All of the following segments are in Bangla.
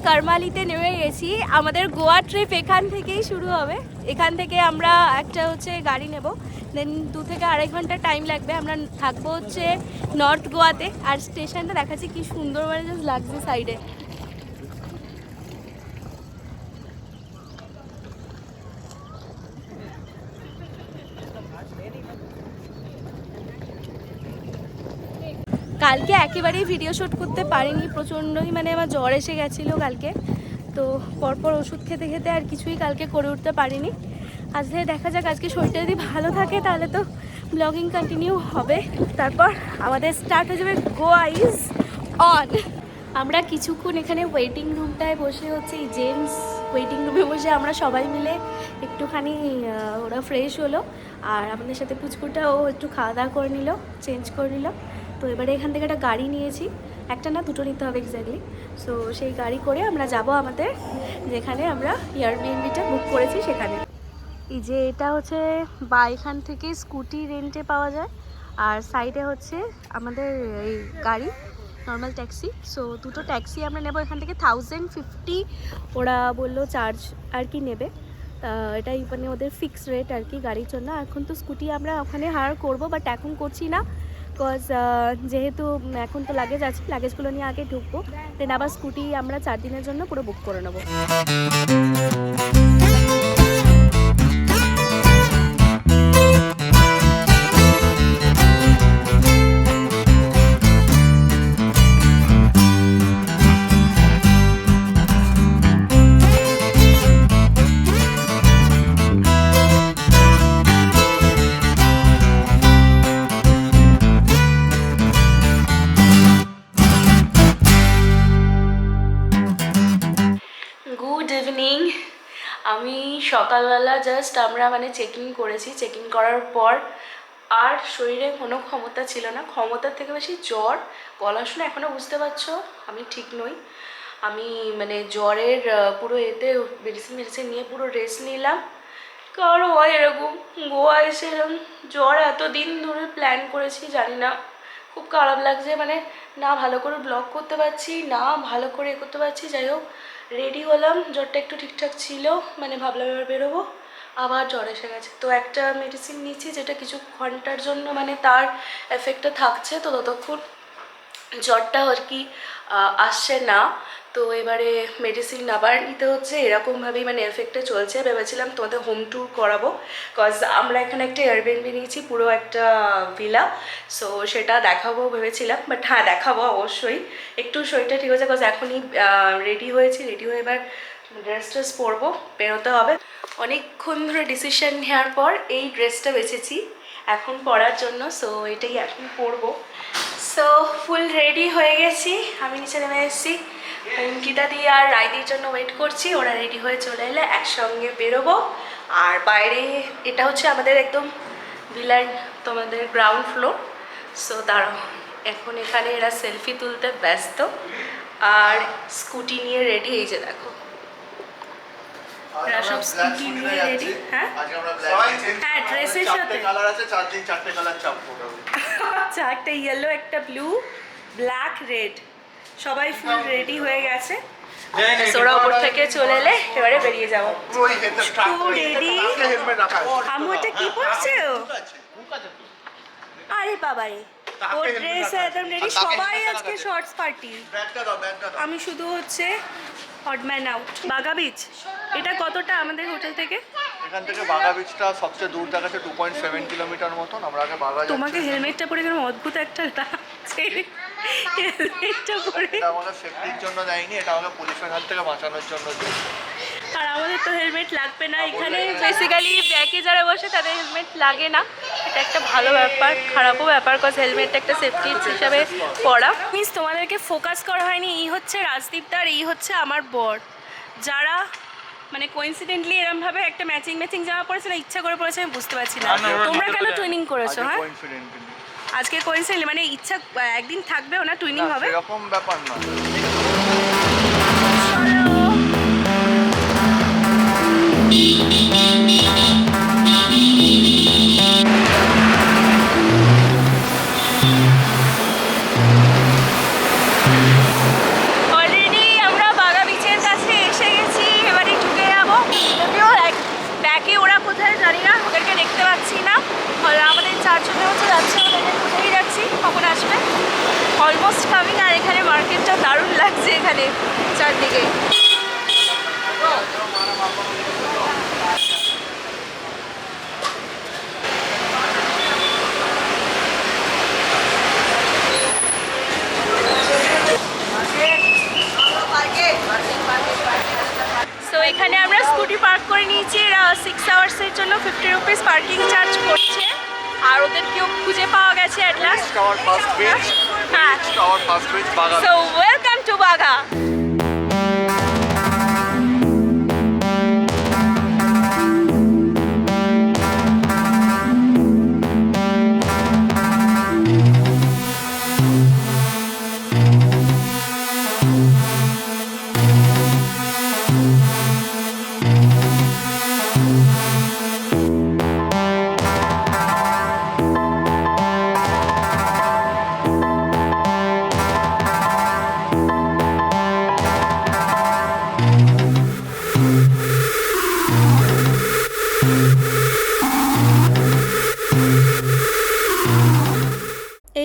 কারমালিতে নেমে গেছি। আমাদের গোয়া ট্রিপ এখান থেকেই শুরু হবে। এখান থেকে আমরা একটা হচ্ছে গাড়ি নেব, দেন 2 থেকে 2.5 ঘন্টা টাইম লাগবে। আমরা থাকবো হচ্ছে নর্থ গোয়াতে। আর স্টেশনটা দেখাচ্ছি কি সুন্দর, মানে জাস্ট লাগছে সাইডে। কালকে একেবারেই ভিডিও শ্যুট করতে পারিনি, প্রচণ্ডই মানে আমার জ্বর এসে গেছিলো কালকে। তো পরপর ওষুধ খেতে খেতে আর কিছুই কালকে করে উঠতে পারিনি। আজকে দেখা যাক, আজকে শরীরটা যদি ভালো থাকে তাহলে তো ব্লগিং কন্টিনিউ হবে। তারপর আমাদের স্টার্ট হয়ে যাবে গোয়া ইজ অন। আমরা কিছুক্ষণ এখানে ওয়েটিং রুমটায় বসে হচ্ছে, এই জেমস ওয়েটিং রুমে বসে আমরা সবাই মিলে একটুখানি ওরা ফ্রেশ হলো। আর আমাদের সাথে পুচকুটাও একটু খাওয়া দাওয়া করে নিল, চেঞ্জ করে নিল। তো এবারে এখান থেকে একটা গাড়ি নিয়েছি, একটা না দুটো নিতে হবে এক্স্যাক্টলি। সো সেই গাড়ি করে আমরা যাব আমাদের যেখানে আমরা এয়ারবিএনবিটা বুক করেছি সেখানে। এই যে এটা হচ্ছে বা এখান থেকে স্কুটি রেন্টে পাওয়া যায়, আর সাইডে হচ্ছে আমাদের এই গাড়ি নর্মাল ট্যাক্সি। সো দুটো ট্যাক্সি আমরা নেব এখান থেকে। 1050 ওরা বললো চার্জ আর কি নেবে। এটাই মানে ওদের ফিক্স রেট আর কি গাড়ির জন্য। এখন তো স্কুটি আমরা ওখানে হায়ার করব, বাট এখন করছি না, বিকজ যেহেতু এখন তো লাগেজ আছে, লাগেজগুলো নিয়ে আগে ঢুকবো, দেন আবার স্কুটি আমরা 4 দিনের জন্য পুরো বুক করে নেবো। Good evening. আমি সকালবেলা জাস্ট আমরা মানে চেকিং করেছি, চেকিং করার পর আর শরীরে কোনো ক্ষমতা ছিল না, ক্ষমতার থেকে বেশি জ্বর। গলা শুনে এখনও বুঝতে পারছো আমি ঠিক নই। আমি মানে জ্বরের পুরো এতে মেডিসিন নিয়ে পুরো রেস্ট নিলাম। কারণ হয় এরকম গোয়া এসে এরকম জ্বর, এতদিন ধরে প্ল্যান করেছি, জানি না, খুব খারাপ লাগছে। মানে না ভালো করে ব্লগ করতে পারছি, না ভালো করে এ করতে পারছি। যাই হোক রেডি হলাম, জ্বরটা একটু ঠিকঠাক ছিল, মানে ভাবলাম এবার বেরোবো, আবার জ্বর এসে গেছে। তো একটা মেডিসিন নিচ্ছি যেটা কিছু ঘন্টার জন্য মানে তার এফেক্টটা থাকছে, তো ততক্ষণ জ্বরটা আর কি আসছে না। তো এবারে মেডিসিন আবার নিতে হচ্ছে, এরকমভাবেই মানে এফেক্টটা চলছে। ভেবেছিলাম তোমাদের হোম ট্যুর করাবো, কজ আমরা এখানে একটা এয়ারবিএনবি নিয়েছি, পুরো একটা ভিলা। সো সেটা দেখাবো ভেবেছিলাম, বাট হ্যাঁ দেখাবো অবশ্যই। একটু শরীরটা ঠিক হয়েছে, কজ এখনই রেডি হয়েছি, রেডি হয়ে এবার ড্রেস ট্রেস পরবো, বেরোতে হবে। অনেকক্ষণ ধরে ডিসিশন নেওয়ার পর এই ড্রেসটা বেছেছি এখন পরার জন্য। সো এটাই এখন পরবো। সো ফুল রেডি হয়ে গেছি, আমি নিচে নেমে এসেছি, অঙ্কিতা দি আর রায়দির জন্য ওয়েট করছি। ওরা রেডি হয়ে চলে এলে একসঙ্গে বেরোবো। আর বাইরে এটা হচ্ছে আমাদের একদম ভিলার তোমাদের গ্রাউন্ড ফ্লোর। সো দাঁড়াও, এখন এখানে এরা সেলফি তুলতে ব্যস্ত আর স্কুটি নিয়ে রেডি। এই যে দেখো এরা সব স্কুটি নিয়ে রেডি। হ্যাঁ হ্যাঁ ড্রেসের সাথে কালার আছে, 4টে কালার চাপবো, একটা ইয়েলো, একটা ব্লু, ব্ল্যাক, রেড, সবাই ফুল রেডি হয়ে গেছে। ওরা ওপর থেকে চলে এলে এবারে বেরিয়ে যাবো। রেডি। আমি ওটা কি পরছে? আরে বাবারে, ওর ড্রেস একদম রেডি। সবাই আজকে শর্টস পার্টি, আমি শুধু হচ্ছে অড ম্যান আউট। বাগা বিচ এটা কতটা আমাদের হোটেল থেকে? এখান থেকে বাগা বিচটা সবচেয়ে দূর দেখাচ্ছে 2.7 কিলোমিটার মতন। আমরা আগে বাগা যাচ্ছি। তোমাকে হেলমেটটা পরে কেন অদ্ভুত একটা লাগছে। হেলমেটটা পরে এটা আমাদের সেফটির জন্য দেয়নি, এটা আমাদের পুলিশের হাত থেকে বাঁচানোর জন্য দিয়েছে। আর আমাদের তো হেলমেট লাগবে না এখানে। বেসিক্যালি ব্যাকে যারা বসে তাদের হেলমেট লাগে না, এটা একটা ভালো ব্যাপার, খারাপও ব্যাপার, কজ হেলমেটটা একটা সেফটি হিসাবে পরা। মিন্স তোমাদেরকে ফোকাস করা হয়নি, এই হচ্ছে রাজদীপটা আর এই হচ্ছে আমার বর, যারা মানে কোইন্সিডেন্টলি এরমভাবে একটা ম্যাচিং জামা পরেছে না, ইচ্ছা করে পরেছে, আমি বুঝতে পারছি না। তোমরা কেন টুইনিং করেছো? হ্যাঁ আজকে কোইন্সিডেন্টলি মানে ইচ্ছা, একদিন থাকবেও না টুইনিং হবে, এরকম ব্যাপার না। অলরেডি আমরা বাগা বিচের অলমোস্ট কামিং। আর এখানে মার্কেটটা দারুণ লাগছে এখানে চারদিকে। সো এখানে আমরা স্কুটি পার্ক করে নিয়েছি। এরা 6 আওয়ার্সের জন্য 50 রুপিস পার্কিং চার্জ করছে। আর ওদেরকেও খুঁজে পাওয়া গেছে at last. Our first beach. হ্যাঁ, Our first beach, Baga. So welcome to Baga.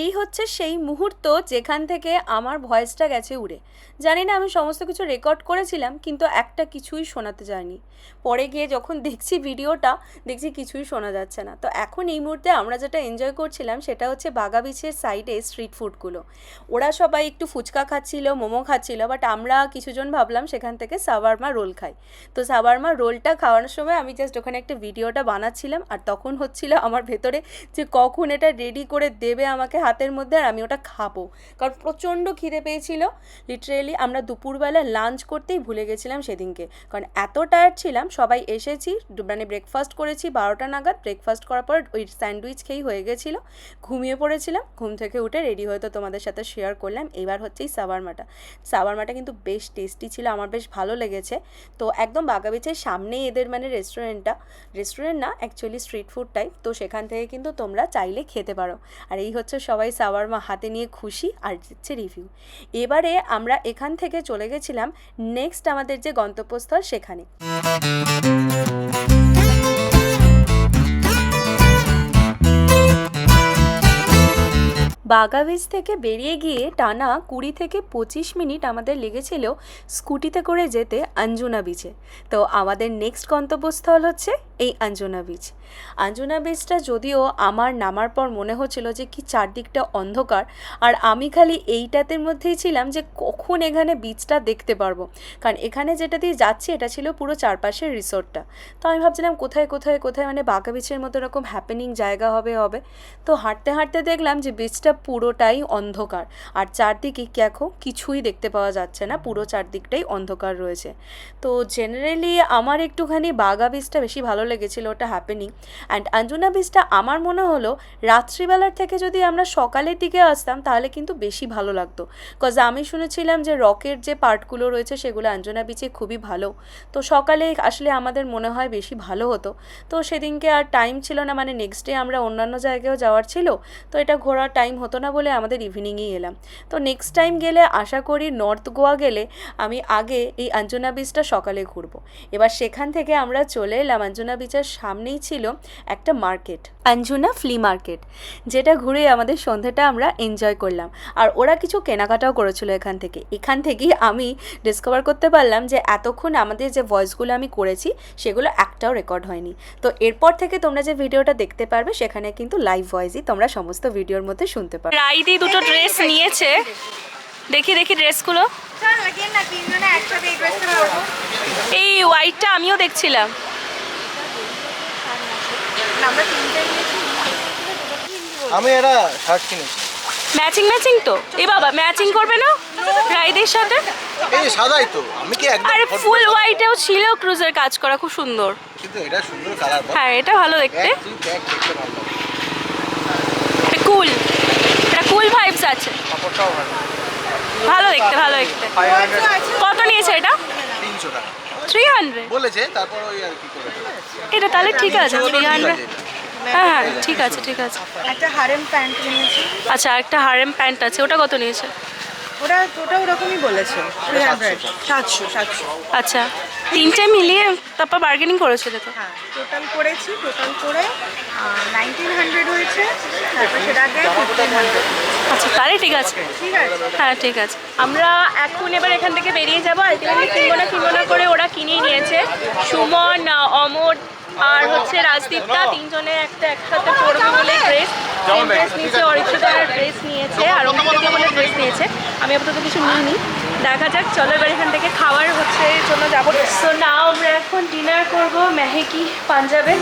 এই হচ্ছে সেই মুহূর্ত যেখান থেকে আমার ভয়েসটা গেছে উড়ে। জানি না আমি সমস্ত কিছু রেকর্ড করেছিলাম, কিন্তু একটা কিছুই শোনাতে যায়নি। পরে গিয়ে যখন দেখছি ভিডিওটা, দেখছি কিছুই শোনা যাচ্ছে না। তো এখন এই মুহূর্তে আমরা যেটা এনজয় করছিলাম সেটা হচ্ছে বাঘা বিচের সাইডে স্ট্রিট ফুডগুলো। ওরা সবাই একটু ফুচকা খাচ্ছিল, মোমো খাচ্ছিল, বাট আমরা কিছুজন ভাবলাম সেখান থেকে সাওয়ারমা রোল খাই। তো সাওয়ারমা রোলটা খাওয়ানোর সময় আমি জাস্ট ওখানে একটা ভিডিওটা বানাচ্ছিলাম। আর তখন হচ্ছিল আমার ভেতরে যে কখন এটা রেডি করে দেবে আমাকে হাতের মধ্যে আর আমি ওটা খাবো, কারণ প্রচণ্ড খিদে পেয়েছিল। লিটারেলি আমরা দুপুরবেলা লাঞ্চ করতেই ভুলে গেছিলাম সেদিনকে, কারণ এত টায়ার্ড ছিলাম। সবাই এসেছি, মানে ব্রেকফাস্ট করেছি 12টা নাগাদ। ব্রেকফাস্ট করার পর ওই স্যান্ডউইচ খেয়েই হয়ে গেছিলো, ঘুমিয়ে পড়েছিলাম। ঘুম থেকে উঠে রেডি হয়ে তো তোমাদের সাথে শেয়ার করলাম। এবার হচ্ছে এই সাওয়ারমাটা কিন্তু বেশ টেস্টি ছিল, আমার বেশ ভালো লেগেছে। তো একদম বাঘা বিচের সামনেই এদের মানে রেস্টুরেন্ট না, অ্যাকচুয়ালি স্ট্রিট ফুড টাইপ। তো সেখান থেকে কিন্তু তোমরা চাইলে খেতে পারো। আর এই হচ্ছে সবাই সাওয়ারমা হাতে নিয়ে খুশি আর দিচ্ছে রিভিউ। এবারে আমরা এখান থেকে চলে গেছিলাম নেক্সট আমাদের যে গন্তব্যস্থল সেখানে। বাঘা বিচ থেকে বেরিয়ে গিয়ে টানা 20 থেকে 25 মিনিট আমাদের লেগেছিল স্কুটিতে করে যেতে আঞ্জুনা বিচে। তো আমাদের নেক্সট গন্তব্যস্থল হচ্ছে এই আঞ্জুনা বিচ। আঞ্জুনা বিচটা যদিও আমার নামার পর মনে হচ্ছিল যে কি চারদিকটা অন্ধকার, আর আমি খালি এইটাতের মধ্যেই ছিলাম যে কখন এখানে বিচটা দেখতে পারবো, কারণ এখানে যেটা দিয়ে যাচ্ছি এটা ছিল পুরো চারপাশের রিসোর্টটা। তো আমি ভাবছিলাম কোথায় কোথায় কোথায় মানে বাঘা বিচের মতো এরকম হ্যাপেনিং জায়গা হবে। তো হাঁটতে হাঁটতে দেখলাম যে বিচটা পুরোটাই অন্ধকার, আর চারদিকে দেখো কিছুই দেখতে পাওয়া যাচ্ছে না, পুরো চারদিকটাই অন্ধকার রয়েছে। তো জেনারেলি আমার একটুখানি বাঘা বিচটা বেশি ভালো লেগেছিলো, ওটা হ্যাপেনিং। অ্যান্ড আঞ্জুনা বিচটা আমার মনে হলো রাত্রিবেলার থেকে যদি আমরা সকালের দিকে আসতাম তাহলে কিন্তু বেশি ভালো লাগতো, কজ আমি শুনেছিলাম যে রকের যে পার্টগুলো রয়েছে সেগুলো আঞ্জুনা বিচে খুবই ভালো। তো সকালে আসলে আমাদের মনে হয় বেশি ভালো হতো। তো সেদিনকে আর টাইম ছিল না, মানে নেক্সট ডে আমরা অন্যান্য জায়গায়ও যাওয়ার ছিল, তো এটা ঘোরার টাইম হতো না বলে আমাদের ইভিনিংয়েই এলাম। তো নেক্সট টাইম গেলে আশা করি নর্থ গোয়া গেলে আমি আগে এই আঞ্জুনা বিচটা সকালে ঘুরবো। এবার সেখান থেকে আমরা চলে এলাম, আঞ্জুনা বিচের সামনেই ছিল একটা মার্কেট, আঞ্জুনা ফ্লি মার্কেট, যেটা ঘুরে আমাদের সন্ধ্যাটা আমরা এনজয় করলাম। আর ওরা কিছু কেনাকাটাও করেছিল এখান থেকেই আমি ডিসকভার করতে পারলাম যে এতক্ষণ আমাদের যে ভয়েসগুলো আমি করেছি সেগুলো একটাও রেকর্ড হয়নি। তো এরপর থেকে তোমরা যে ভিডিওটা দেখতে পারবে সেখানে কিন্তু লাইভ ভয়েসই তোমরা সমস্ত ভিডিওর মধ্যে শুনতে পারবে। রাইদি দুটো ড্রেস নিয়েছে, দেখি ড্রেসগুলো। এই হোয়াইটটা আমিও দেখছিলাম। আমি এটা শার্ট কিনেছি, ম্যাচিং তো। এ বাবা, ম্যাচিং করবে না রাইদের সাথে? এই সাদাই তো, আমি কি একদম আরে ফুল হোয়াইটেও ছিল ক্রুজের কাজ করা, খুব সুন্দর। কিন্তু এটা সুন্দর কালার। হ্যাঁ, এটা ভালো দেখতে, কুল, এটা কুল ভাইবস আছে, কাপড়টাও ভালো, ভালো দেখতে। কত নিয়েছে এটা? 300 টাকা 300 বলেছে, তারপর ওই আর কি করে এটা তাহলে ঠিক আছে 300। হ্যাঁ ঠিক আছে। একটা হারেম প্যান্ট নিয়েছি। আচ্ছা, একটা হারেম প্যান্ট আছে, ওটা কত নিয়েছে? ওটা ওরকমই বলেছে 700। আচ্ছা, তিনটে মিলিয়ে তারপর বার্গেনিং করেছে দেখো। হ্যাঁ, টোটাল করে 1900 হয়েছে, তারপর সেটা আগে 1500। আচ্ছা তাহলে ঠিক আছে। ঠিক আছে। হ্যাঁ ঠিক আছে, আমরা এখন এবার এখান থেকে বেরিয়ে যাবো। আলটিমেটলি কিনবো না করে ওরা কিনেই নিয়েছে। সুমন, অমর আর হচ্ছে রাজদীপটা তিনজনে একসাথে পরবে বলে ড্রেস নিয়েছে। অরিত্রিতার ড্রেস নিয়েছে আর অমিতাকে বলে ড্রেস নিয়েছে। আমি আপাতত কিছু নিইনি, দেখা যাক। চলো এবার এখান থেকে খাওয়ার হচ্ছে জন্য যাবো। সো নাও আমরা এখন ডিনার করবো মেহেকি পাঞ্জাবে।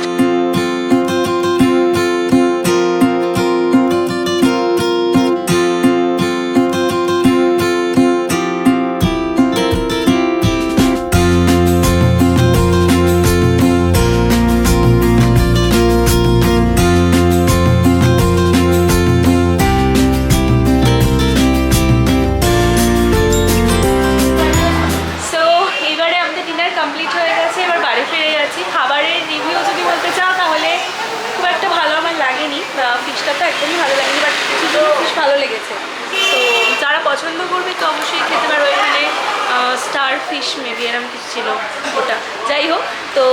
সো এবারে আমাদের ডিনার কমপ্লিট হয়ে গেছে, এবার বাড়ি ফিরে যাচ্ছি। খাবারের রিভিউ যদি বলতে চাও তাহলে খুব একটা ভালো আমার লাগেনি, ফিশটা তো একদমই ভালো লাগেনি, বাট কিছু ফিশ ভালো লেগেছে। তো যারা পছন্দ করবে তো অবশ্যই খেতে পারো। এখানে স্টার ফিশ মেবি এরকম কিছু ছিল ওটা, যাই হোক। তো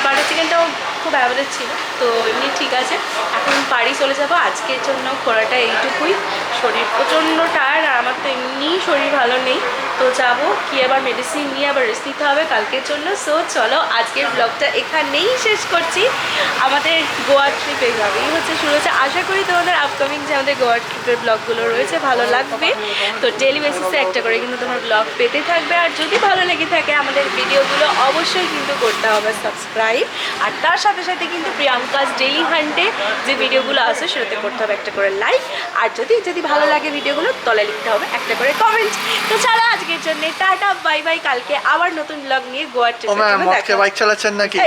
বাটার চিকেনটাও খুব অ্যাভারেজ ছিল, তো এমনি ঠিক আছে। এখন বাড়ি চলে যাবো, আজকের জন্য ঘোরাটা এইটুকুই। শরীর প্রচণ্ড টায়ার্ড আর আমার তো এমনিই শরীর ভালো নেই, তো যাবো কি আবার মেডিসিন নিয়ে আবার রেস্ট নিতে হবে কালকের জন্য। সো চলো আজকের ব্লগটা এখানেই শেষ করছি। আমাদের গোয়া ট্রিপে যাবেই হচ্ছে শুরু হচ্ছে। আশা করি তোমাদের আপকামিং যে আমাদের গোয়া ট্রিপের ব্লগগুলো রয়েছে ভালো লাগবে। তো ডেলি বেসিসে একটা করে কিন্তু তোমার ব্লগ পেতে থাকবে। আর যদি ভালো লেগে থাকে আমাদের ভিডিওগুলো অবশ্যই কিন্তু করতে হবে সাবস্ক্রাইব। আর তার সাথে সাথে কিন্তু প্রিয়াঙ্কাস ডেইলি হান্টে যে ভিডিওগুলো আছে সেটাতে করতে হবে একটা করে লাইক। আর যদি ভালো লাগে ভিডিওগুলো তলায় লিখতে হবে একটা করে কমেন্ট। তো চলো আজকের জন্য টাটা বাই বাই। কালকে আবার নতুন ব্লগ নিয়ে গোয়া ট্রিপে বাইক চালাচ্ছেন নাকি?